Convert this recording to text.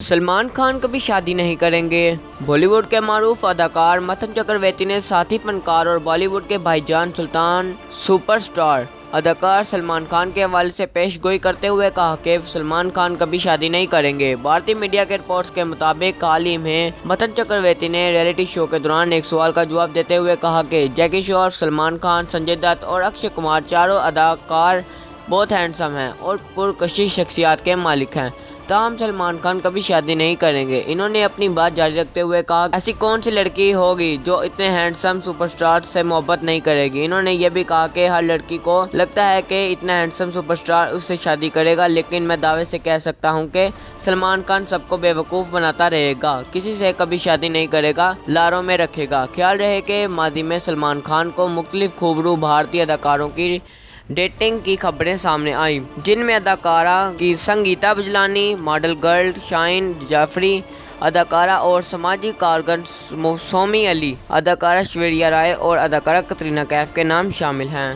سلمان خان کبھی شادی نہیں کریں گے۔ بالی ووڈ کے معروف اداکار متھن چکرورتی نے ساتھی فنکار اور بالی ووڈ کے بھائی جان سلطان سپر سٹار اداکار سلمان خان کے حوالے سے پیش گوئی کرتے ہوئے کہا کہ سلمان خان کبھی شادی نہیں کریں گے۔ بھارتی میڈیا کے رپورٹس کے مطابق حال ہی میں متھن چکرورتی نے ریئلٹی شو کے دوران ایک سوال کا جواب دیتے ہوئے کہا کہ جیکی شروف، سلمان خان، سنجے دت اور اکشے کمار چاروں اداکار بہت ہینڈسم ہیں اور پرکشش شخصیات کے مالک ہیں، تاہم سلمان خان کبھی شادی نہیں کریں گے۔ انہوں نے اپنی بات جاری رکھتے ہوئے کہا کہ ایسی کون سی لڑکی ہوگی جو اتنے ہینڈسم سپر سٹار سے محبت نہیں کرے گی۔ انہوں نے یہ بھی کہا کہ ہر لڑکی کو لگتا ہے کہ اتنا ہینڈسم سپر سٹار اس سے شادی کرے گا، لیکن میں دعوے سے کہہ سکتا ہوں کہ سلمان خان سب کو بیوقوف بناتا رہے گا، کسی سے کبھی شادی نہیں کرے گا، لاروں میں رکھے گا۔ خیال رہے کہ ماضی میں سلمان خان کو مختلف خوبرو بھارتی اداکاروں کی ڈیٹنگ کی خبریں سامنے آئیں، جن میں اداکارہ سنگیتا بجلانی، ماڈل گرل شاہین جعفری، اداکارہ اور سماجی کارکن سومی علی، اداکارہ ایشوریہ رائے اور اداکارہ کترینہ کیف کے نام شامل ہیں۔